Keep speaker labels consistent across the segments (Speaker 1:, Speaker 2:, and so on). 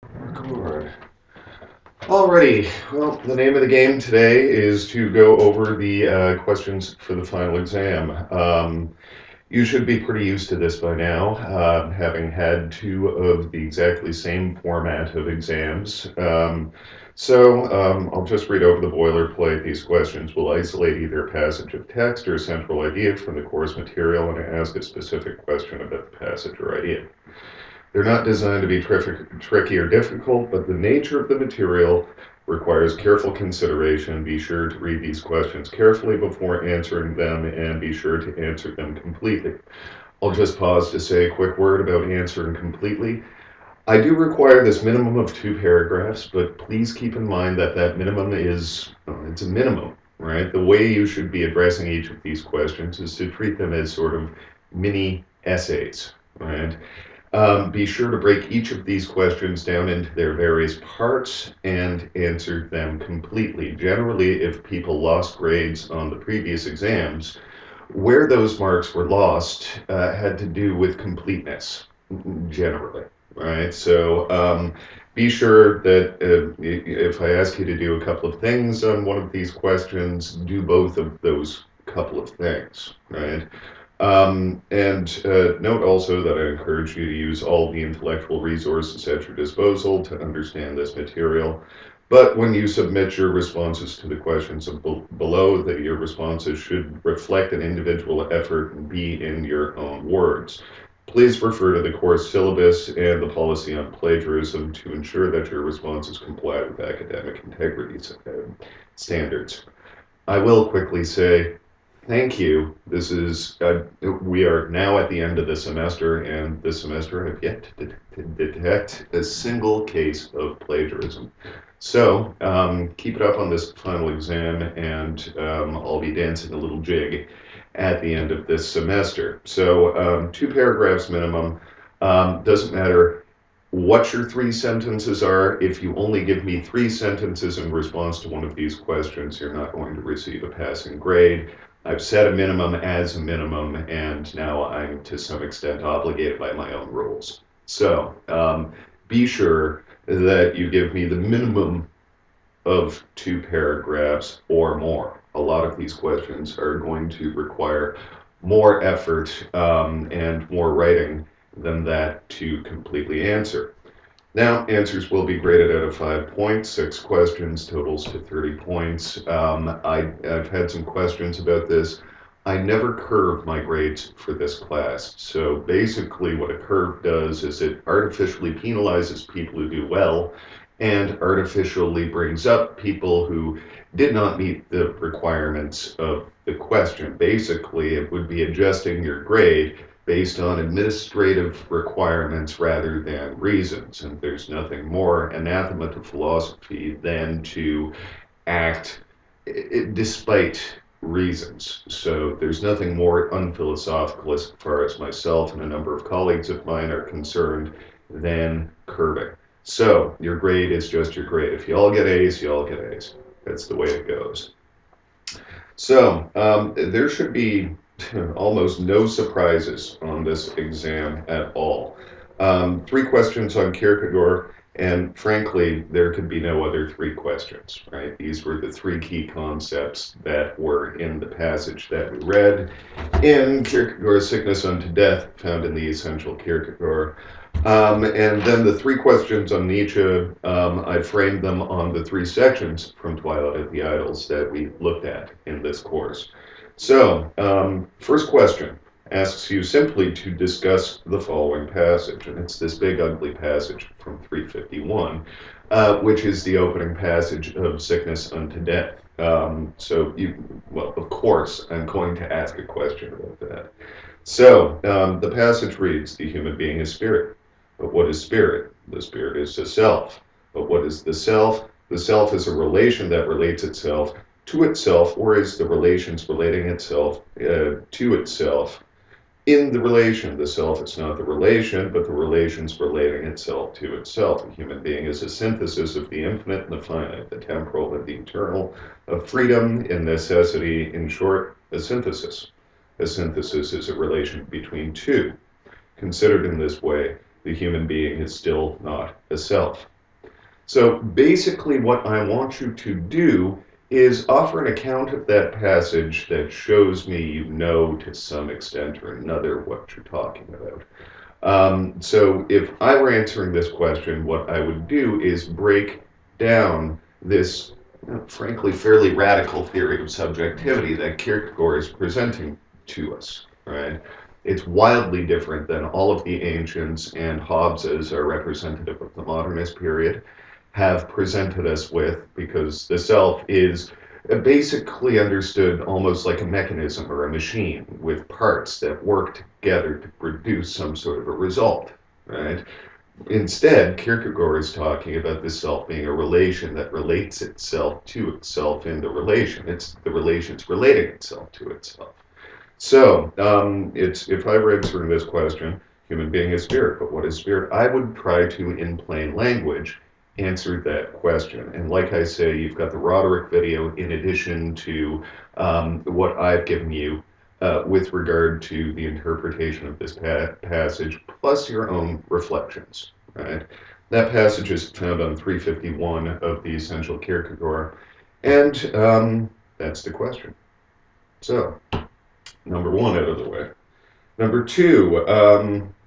Speaker 1: Record. Alrighty, well, the name of the game today is to go over the questions for the final exam. You should be pretty used to this by now, having had two of the exactly same format of exams. I'll just read over the boilerplate. These questions will isolate either a passage of text or a central idea from the course material and ask a specific question about the passage or idea. They're not designed to be tricky or difficult, but the nature of the material requires careful consideration. Be sure to read these questions carefully before answering them and be sure to answer them completely. I'll just pause to say a quick word about answering completely. I do require this minimum of 2 paragraphs, but please keep in mind that that minimum is, it's a minimum, right? The way you should be addressing each of these questions is to treat them as sort of mini essays, right? Be sure to break each of these questions down into their various parts and answer them completely. Generally, if people lost grades on the previous exams, where those marks were lost had to do with completeness, generally, right? Be sure that if I ask you to do a couple of things on one of these questions, do both of those couple of things, right? Note also that I encourage you to use all the intellectual resources at your disposal to understand this material. But when you submit your responses to the questions below, that your responses should reflect an individual effort and be in your own words. Please refer to the course syllabus and the policy on plagiarism to ensure that your responses comply with academic integrity standards. I will quickly say thank you. We are now at the end of the semester, and this semester I've yet to detect a single case of plagiarism. Keep it up on this final exam, and I'll be dancing a little jig at the end of this semester. 2 paragraphs minimum. Doesn't matter what your 3 sentences are. If you only give me 3 sentences in response to one of these questions, you're not going to receive a passing grade. I've set a minimum as a minimum, and now I'm to some extent obligated by my own rules. Be sure that you give me the minimum of 2 paragraphs or more. A lot of these questions are going to require more effort and more writing than that to completely answer. Now, answers will be graded out of 5 points. 6 questions totals to 30 points. I've had some questions about this. I never curve my grades for this class. So basically what a curve does is it artificially penalizes people who do well and artificially brings up people who did not meet the requirements of the question. Basically, it would be adjusting your grade based on administrative requirements rather than reasons. And there's nothing more anathema to philosophy than to act despite reasons. So there's nothing more unphilosophical as far as myself and a number of colleagues of mine are concerned than curving. So your grade is just your grade. If you all get A's, you all get A's. That's the way it goes. There should be almost no surprises on this exam at all. 3 questions on Kierkegaard, and frankly, there could be no other 3 questions, right? These were the 3 key concepts that were in the passage that we read in Kierkegaard's Sickness Unto Death, found in the Essential Kierkegaard. And then the 3 questions on Nietzsche, I framed them on the 3 sections from Twilight of the Idols that we looked at in this course. First question asks you simply to discuss the following passage, and it's this big ugly passage from 351, which is the opening passage of Sickness Unto Death. Of course, I'm going to ask a question about that. The passage reads, the human being is spirit. But what is spirit? The spirit is the self. But what is the self? The self is a relation that relates itself to itself, or is the relations relating itself to itself. In the relation, the self is not the relation, but the relations relating itself to itself. A human being is a synthesis of the infinite and the finite, the temporal and the eternal, of freedom and necessity. In short, a synthesis. A synthesis is a relation between two. Considered in this way, the human being is still not a self. So basically what I want you to do is offer an account of that passage that shows me you know to some extent or another what you're talking about. So if I were answering this question, what I would do is break down this, frankly, fairly radical theory of subjectivity that Kierkegaard is presenting to us, right? It's wildly different than all of the ancients, and Hobbes, as a representative of the modernist period, have presented us with, because the self is basically understood almost like a mechanism or a machine with parts that work together to produce some sort of a result, right? Instead, Kierkegaard is talking about the self being a relation that relates itself to itself in the relation. It's the relation's relating itself to itself. So, it's if I were answering this question, human being is spirit, but what is spirit? I would try to, in plain language, answer that question. And like I say, you've got the Roderick video in addition to what I've given you with regard to the interpretation of this passage, plus your own reflections, right? That passage is found on 351 of the Essential Kierkegaard, and that's the question. So, number one out of the way. Number two,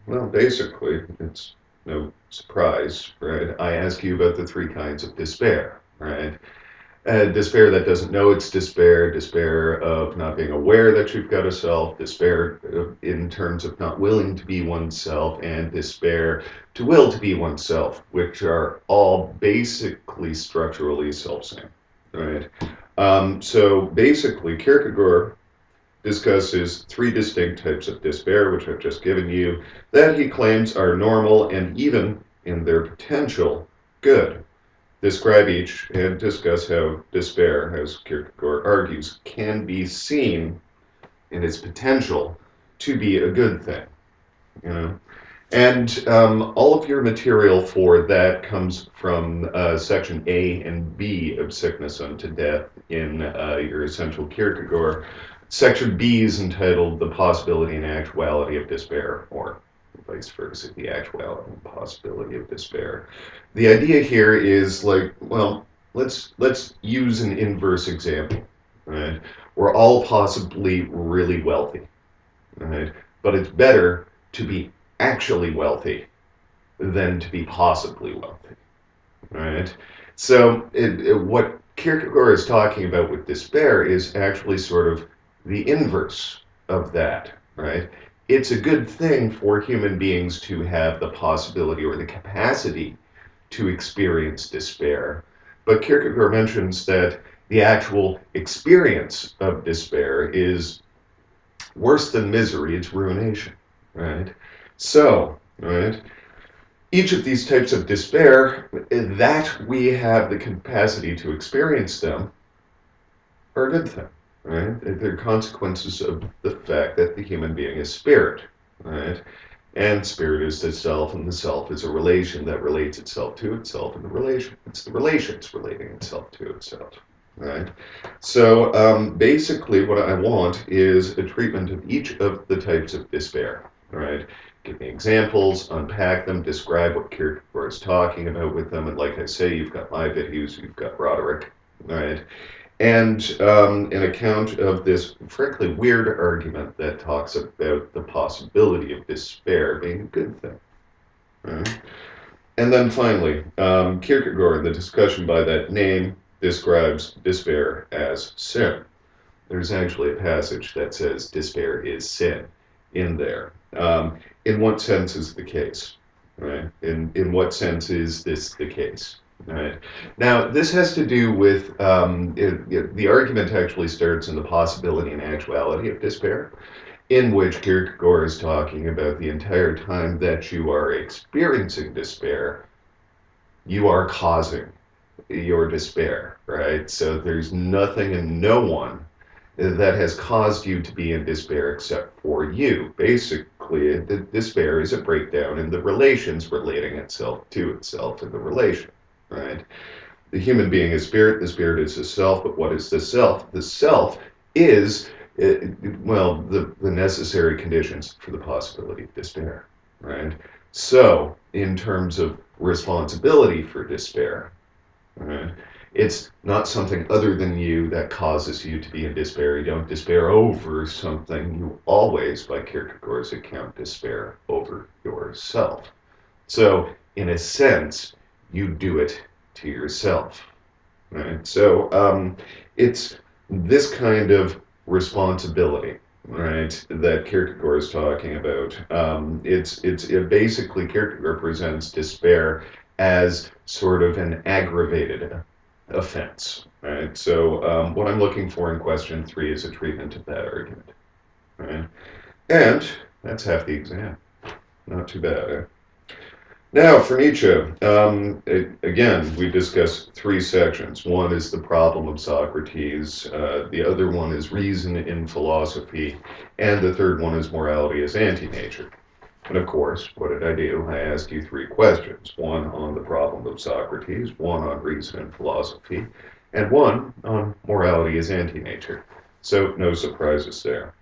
Speaker 1: well, basically, it's no surprise, right? I ask you about the three kinds of despair, right? Despair that doesn't know it's despair, despair of not being aware that you've got a self, despair in terms of not willing to be oneself, and despair to will to be oneself, which are all basically structurally self-same, right? So basically, Kierkegaard discusses three distinct types of despair, which I've just given you, that he claims are normal and even in their potential good. Describe each and discuss how despair, as Kierkegaard argues, can be seen in its potential to be a good thing. You know? And all of your material for that comes from section A and B of Sickness Unto Death in your Essential Kierkegaard. Section B is entitled The Possibility and Actuality of Despair, or vice versa, the actuality and possibility of despair. The idea here is like, well, let's use an inverse example, right? We're all possibly really wealthy, right? But it's better to be actually wealthy than to be possibly wealthy, right? So what Kierkegaard is talking about with despair is actually sort of the inverse of that, right? It's a good thing for human beings to have the possibility or the capacity to experience despair. But Kierkegaard mentions that the actual experience of despair is worse than misery, it's ruination, right? So, right, each of these types of despair, that we have the capacity to experience them, are a good thing, right? They're consequences of the fact that the human being is spirit, right? And spirit is the self, and the self is a relation that relates itself to itself, and the relation, it's the relations relating itself to itself, right? So basically what I want is a treatment of each of the types of despair, right? Give me examples, unpack them, describe what Kierkegaard is talking about with them, and like I say, you've got my videos, you've got Roderick, right? And an account of this frankly weird argument that talks about the possibility of despair being a good thing. Right? And then finally, Kierkegaard, the discussion by that name, describes despair as sin. There's actually a passage that says despair is sin in there. In what sense is the case? Right? In what sense is this the case? Right. Now, this has to do with the argument actually starts in the possibility and actuality of despair, in which Kierkegaard is talking about the entire time that you are experiencing despair, you are causing your despair, right? So there's nothing and no one that has caused you to be in despair except for you. Basically, the despair is a breakdown in the relations relating itself to itself in the relation, right? The human being is spirit, the spirit is the self, but what is the self? The self is, well, the necessary conditions for the possibility of despair, right? So, in terms of responsibility for despair, Right? It's not something other than you that causes you to be in despair. You don't despair over something. You always, by Kierkegaard's account, despair over yourself. So, in a sense, you do it to yourself. Right? So, it's this kind of responsibility, right, that Kierkegaard is talking about. It basically Kierkegaard presents despair as sort of an aggravated offense, right? So, what I'm looking for in question 3 is a treatment of that argument, right? And that's half the exam. Not too bad, eh? Now, for Nietzsche, again, we discussed 3 sections. One is the problem of Socrates, the other one is reason in philosophy, and the third one is morality as anti-nature. And of course, what did I do? I asked you 3 questions. One on the problem of Socrates, one on reason in philosophy, and one on morality as anti-nature. So, no surprises there.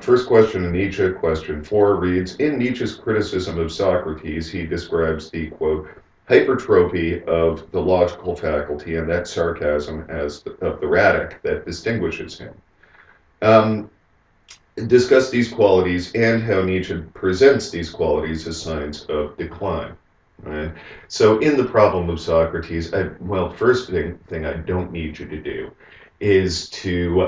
Speaker 1: First question in Nietzsche, question 4 reads, in Nietzsche's criticism of Socrates, he describes the, quote, hypertrophy of the logical faculty and that sarcasm of the radic that distinguishes him. Discuss these qualities and how Nietzsche presents these qualities as signs of decline. Right? So in the problem of Socrates, first thing I don't need you to do is to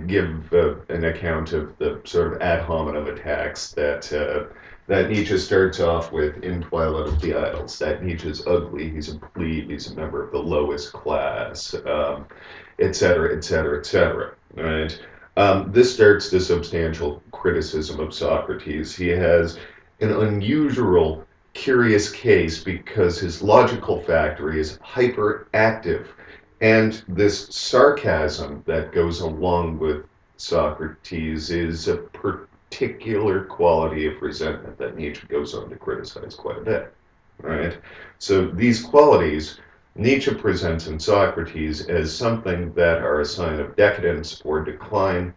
Speaker 1: give an account of the sort of ad hominem attacks that Nietzsche starts off with in Twilight of the Idols. That Nietzsche's ugly, he's a plebe, he's a member of the lowest class, et cetera, et cetera, et cetera. Right? This starts the substantial criticism of Socrates. He has an unusual, curious case because his logical factory is hyperactive. And this sarcasm that goes along with Socrates is a particular quality of resentment that Nietzsche goes on to criticize quite a bit. Right? So these qualities Nietzsche presents in Socrates as something that are a sign of decadence or decline,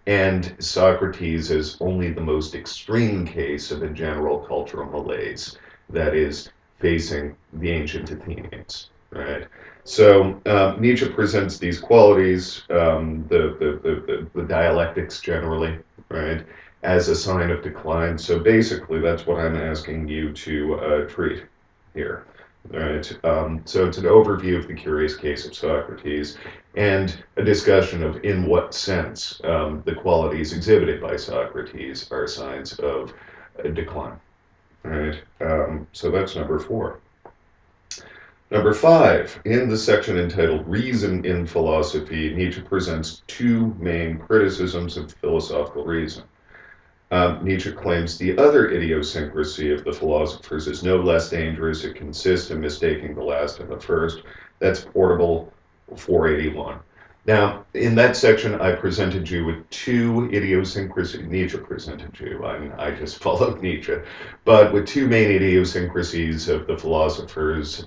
Speaker 1: and Socrates is only the most extreme case of a general cultural malaise that is facing the ancient Athenians. Right? So Nietzsche presents these qualities, the dialectics generally, right, as a sign of decline. So basically, that's what I'm asking you to treat here. Right. So it's an overview of the curious case of Socrates and a discussion of in what sense the qualities exhibited by Socrates are signs of a decline. Right. So that's number 4. Number 5, in the section entitled Reason in Philosophy, Nietzsche presents 2 main criticisms of philosophical reason. Nietzsche claims the other idiosyncrasy of the philosophers is no less dangerous. It consists in mistaking the last and the first. That's Portable 481. Now, in that section, I presented you with 2 idiosyncrasies. Nietzsche presented you. I just followed Nietzsche. But with 2 main idiosyncrasies of the philosophers.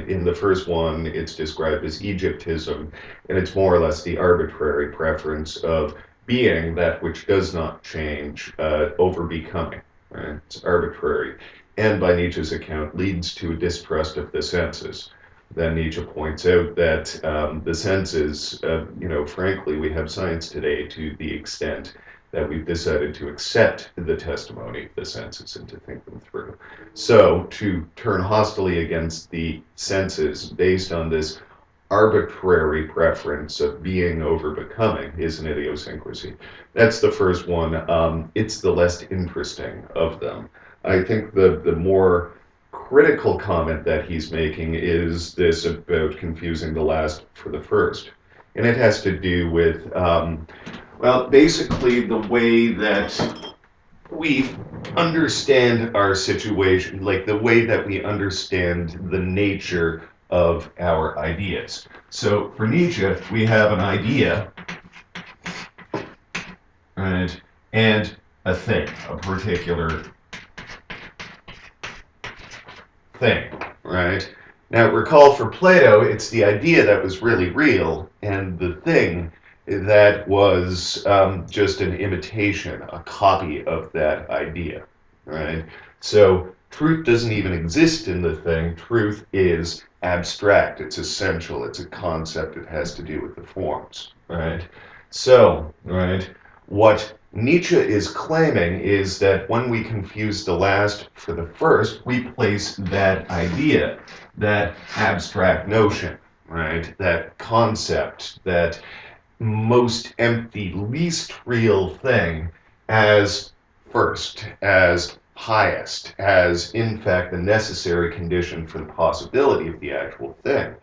Speaker 1: In the first one, it's described as Egyptism, and it's more or less the arbitrary preference of being that which does not change over becoming. Right? It's arbitrary. And by Nietzsche's account, leads to a distrust of the senses. Then Nietzsche points out that the senses, frankly, we have science today to the extent that we've decided to accept the testimony of the senses and to think them through. So to turn hostilely against the senses based on this arbitrary preference of being over becoming is an idiosyncrasy. That's the first one. It's the less interesting of them. I think the more critical comment that he's making is this about confusing the last for the first. And it has to do with, basically the way that we understand our situation, like the way that we understand the nature of our ideas. So for Nietzsche, we have an idea, right, and a thing, a particular thing, right? Now recall for Plato, it's the idea that was really real, and the thing that was just an imitation, a copy of that idea, right? So truth doesn't even exist in the thing. Truth is abstract, it's essential, it's a concept, it has to do with the forms, right? So, right, what Nietzsche is claiming is that when we confuse the last for the first, we place that idea, that abstract notion, right, that concept, that most empty, least real thing as first, as highest, as in fact the necessary condition for the possibility of the actual thing.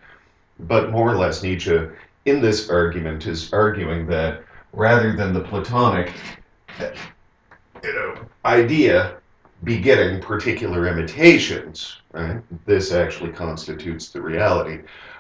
Speaker 1: But more or less, Nietzsche, in this argument, is arguing that rather than the Platonic, idea begetting particular imitations, right? This actually constitutes the reality.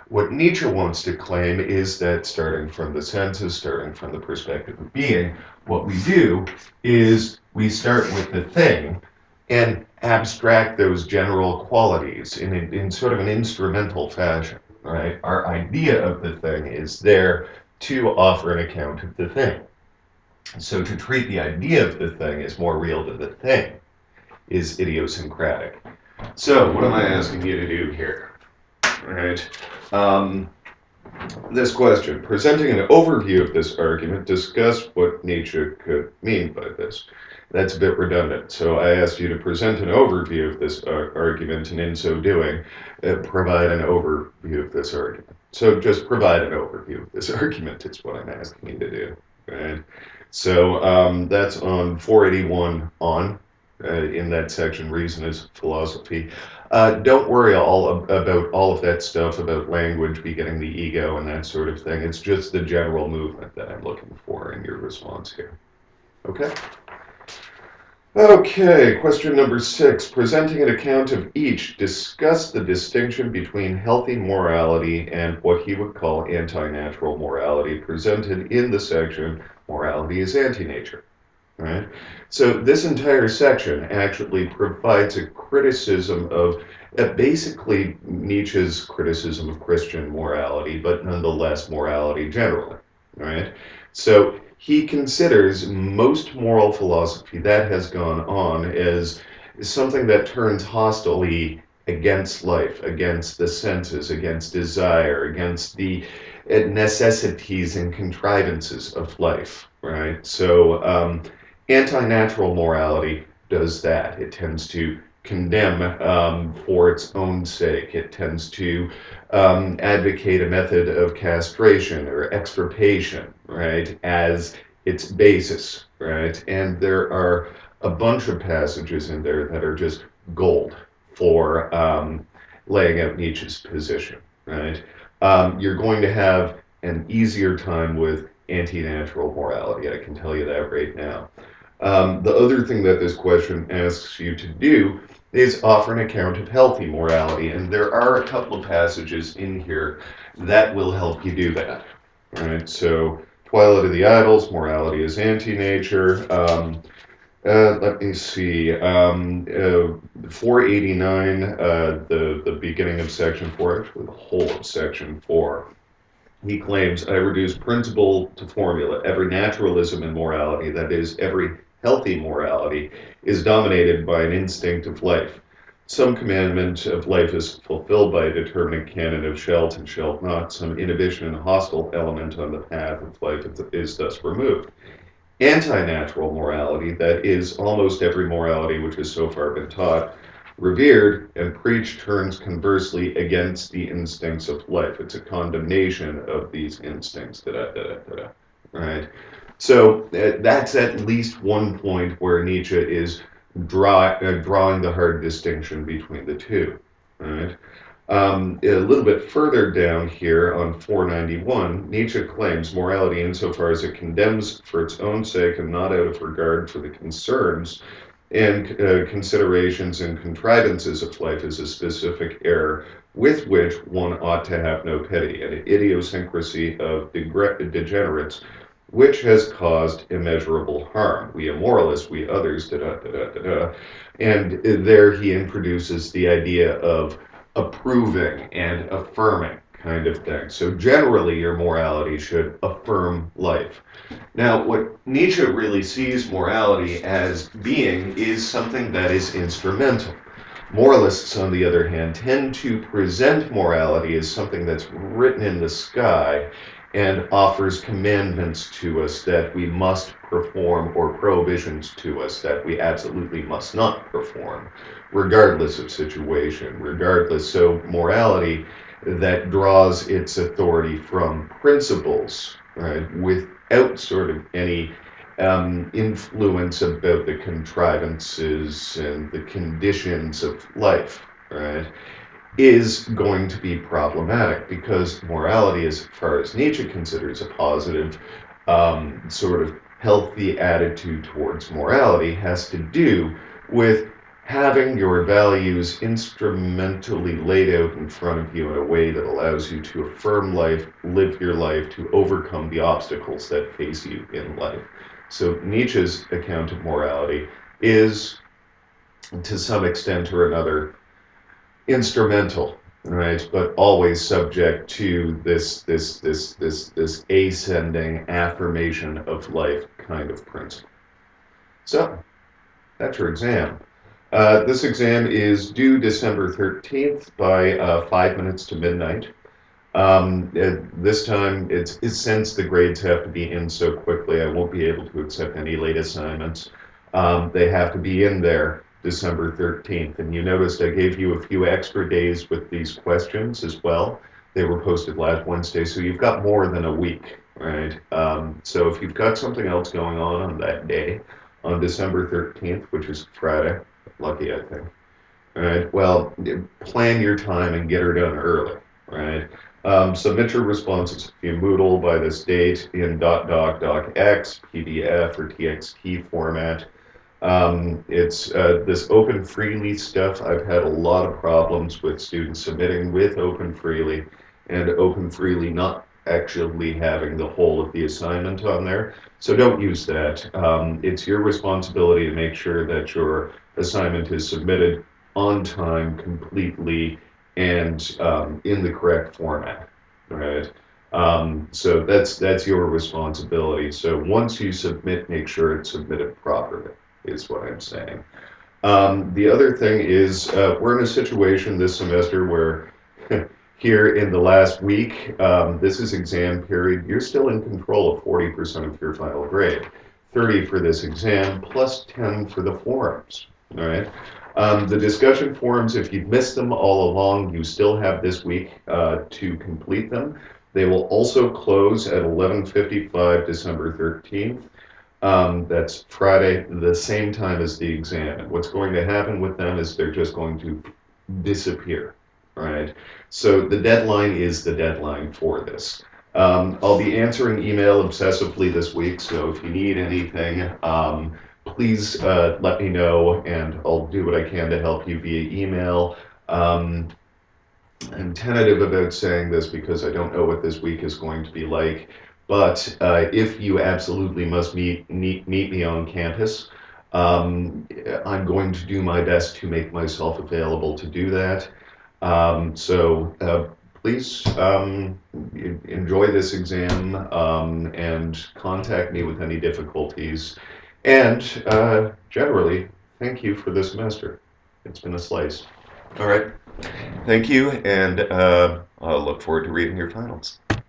Speaker 1: What Nietzsche wants to claim is that starting from the senses, starting from the perspective of being, what we do is we start with the thing and abstract those general qualities in sort of an instrumental fashion, right? Our idea of the thing is there to offer an account of the thing. So to treat the idea of the thing as more real than the thing is idiosyncratic. So what am I asking you to do here? All right. This question, presenting an overview of this argument, discuss what Nietzsche could mean by this. That's a bit redundant. So I asked you to present an overview of this argument, and in so doing, provide an overview of this argument. So just provide an overview of this argument is what I'm asking you to do. Right? So that's on 481 on. In that section, Reason is Philosophy. Don't worry about all of that stuff about language begetting the ego and that sort of thing. It's just the general movement that I'm looking for in your response here. Okay? Okay, question number 6. Presenting an account of each, discuss the distinction between healthy morality and what he would call anti-natural morality, presented in the section Morality is Anti-Nature. Right? So this entire section actually provides a criticism of basically Nietzsche's criticism of Christian morality, but nonetheless morality generally. Right? So he considers most moral philosophy that has gone on as something that turns hostilely against life, against the senses, against desire, against the necessities and contrivances of life. Right? So anti-natural morality does that. It tends to condemn for its own sake. It tends to advocate a method of castration or extirpation, right, as its basis, right? And there are a bunch of passages in there that are just gold for laying out Nietzsche's position, right? You're going to have an easier time with anti-natural morality. I can tell you that right now. The other thing that this question asks you to do is offer an account of healthy morality, and there are a couple of passages in here that will help you do that. All right, so Twilight of the Idols, Morality is Anti-Nature. Let me see, 489, the beginning of section 4, actually the whole of section 4. He claims, I reduce principle to formula. Every naturalism in morality, that is, every healthy morality, is dominated by an instinct of life. Some commandment of life is fulfilled by a determinate canon of shalt and shalt not. Some inhibition and hostile element on the path of life is thus removed. Anti-natural morality, that is, almost every morality which has so far been taught, revered, and preached, turns conversely against the instincts of life. It's a condemnation of these instincts. Right? So that's at least one point where Nietzsche is drawing the hard distinction between the two. Right? A little bit further down here on 491, Nietzsche claims morality insofar as it condemns for its own sake and not out of regard for the concerns and considerations and contrivances of life is a specific error with which one ought to have no pity, an idiosyncrasy of degenerates, which has caused immeasurable harm. We immoralists, we others, And there he introduces the idea of approving and affirming kind of thing. So generally your morality should affirm life. Now, what Nietzsche really sees morality as being is something that is instrumental. Moralists, on the other hand, tend to present morality as something that's written in the sky and offers commandments to us that we must perform or prohibitions to us that we absolutely must not perform, regardless of situation, regardless. So, morality that draws its authority from principles, right, without sort of any influence about the contrivances and the conditions of life, right, is going to be problematic because morality, as far as Nietzsche considers a positive, sort of healthy attitude towards morality, has to do with having your values instrumentally laid out in front of you in a way that allows you to affirm life, live your life, to overcome the obstacles that face you in life. So Nietzsche's account of morality is, to some extent or another, instrumental, right? But always subject to this ascending affirmation of life kind of principle. So that's your exam. This exam is due December 13th by 5 minutes to midnight. This time, it's since the grades have to be in so quickly, I won't be able to accept any late assignments. They have to be in there December 13th. And you noticed I gave you a few extra days with these questions as well. They were posted last Wednesday, so you've got more than a week, right? So if you've got something else going on that day, on December 13th, which is Friday, lucky I think. All right. Well, plan your time and get her done early. Right. Submit your responses via Moodle by this date in .doc.docx, PDF, or TXT format. It's this open freely stuff. I've had a lot of problems with students submitting with open freely and open freely not actually having the whole of the assignment on there. So don't use that. It's your responsibility to make sure that your assignment is submitted on time, completely, and in the correct format, right? So that's your responsibility. So once you submit, make sure it's submitted properly, is what I'm saying. The other thing is we're in a situation this semester where here in the last week, this is exam period, you're still in control of 40% of your final grade. 30 for this exam, plus 10 for the forums, all right? The discussion forums, if you've missed them all along, you still have this week to complete them. They will also close at 11:55 December 13th. That's Friday, the same time as the exam. And what's going to happen with them is they're just going to disappear, right? So the deadline is the deadline for this. I'll be answering email obsessively this week, so if you need anything, please let me know, and I'll do what I can to help you via email. I'm tentative about saying this because I don't know what this week is going to be like. But if you absolutely must meet me on campus, I'm going to do my best to make myself available to do that. So please enjoy this exam and contact me with any difficulties. And generally, thank you for this semester. It's been a slice. All right. Thank you, and I'll look forward to reading your finals.